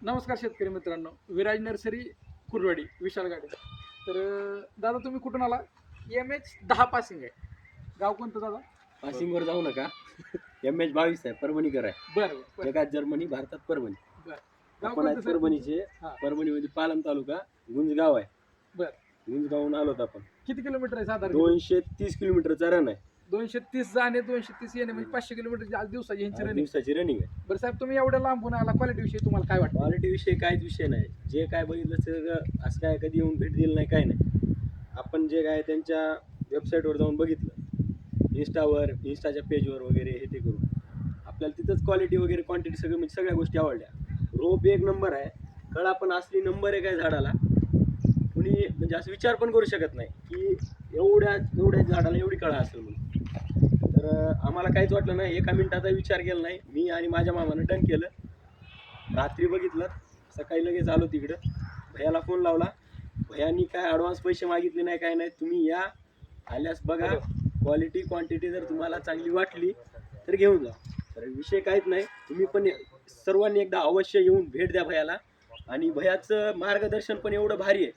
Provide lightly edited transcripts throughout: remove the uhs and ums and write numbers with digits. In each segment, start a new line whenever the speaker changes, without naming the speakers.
नमस्कार शेतकरी मित्रांनो, विराज नर्सरी कुरवाडी विशाल गाडे. तर दादा तुम्ही कुठून आला? MH10 पासिंग आहे. गाव कोणतं दादा?
पासिंगवर जाऊ नका. MH22 आहे, परभणीकर आहे.
बरं बरं
जगात जर्मनी, भारतात परभणी.
बरं. गाव
आपण आज
कोणतं सर?
परभणीचे.
हां.
परभणीमध्ये पालम तालुका गुंजगाव आहे.
बरं.
गुंजगावहून आलोत आपण.
किती किलोमीटर आहे साधारण?
230 किलोमीटरचा रन आहे.
230 जाणे 230 येणे म्हणजे 500 किलोमीटर आज दिवसाची ह्यांची
आज
रनिंग.
दिवसाची रनिंग आहे.
बरं साहेब, तुम्ही एवढ्या लांबून आला, क्वालिटी विषयी तुम्हाला काय वाटतं?
क्वालिटी विषयी काहीच विषय नाही. जे काय बघितलं सगळं असं काय कधी येऊन भेट दिली नाही, काय नाही. आपण जे काय त्यांच्या वेबसाईटवर जाऊन बघितलं, इंस्टाच्या पेजवर वगैरे हे ते करून आपल्याला तिथंच क्वालिटी वगैरे क्वांटिटी सगळं म्हणजे सगळ्या गोष्टी आवडल्या. रोप एक नंबर आहे, कळा पण असली नंबर आहे काय झाडाला. कुणी म्हणजे असं विचार पण करू शकत नाही की एवढ्या झाडाला एवढी कळा असेल म्हणून. तर आम्हाला काहीच वाटलं नाही, एका मिनिटाचा विचार केला नाही. मी आणि माझ्या मामानं डन केलं. रात्री बघितलं, सकाळी लगेच आलो तिकडं. भैयाला फोन लावला. भैयांनी काय ॲडव्हान्स पैसे मागितले नाही, काय नाही. तुम्ही या, आल्यास बघा, क्वालिटी क्वांटिटी जर तुम्हाला चांगली वाटली तर घेऊन जा. तर विषय काहीच नाही. तुम्ही पण सर्वांनी एकदा अवश्य येऊन भेट द्या भैयाला. आणि भैयाचं मार्गदर्शन पण एवढं भारी आहे,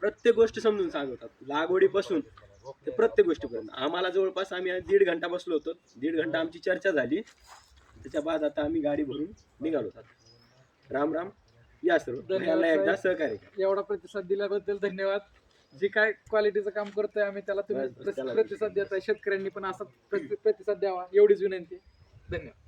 प्रत्येक गोष्ट समजून सांगतात, लागवडीपासून ते प्रत्येक गोष्टीपर्यंत. आम्हाला जवळपास आम्ही 1.5 घंटा बसलो होतो. 1.5 घंटा आमची चर्चा झाली. त्याच्या बाद आता आम्ही गाडी भरून निघालो. राम राम. या सर्व भैयाला एकदा सहकार्य करा.
एवढा प्रतिसाद दिल्याबद्दल धन्यवाद. जे काय क्वालिटीचं काम करतोय आम्ही त्याला तुम्ही
बस, बस, त्याला
प्रतिसाद देताय. शेतकऱ्यांनी पण असा प्रतिसाद द्यावा एवढीच विनंती. धन्यवाद.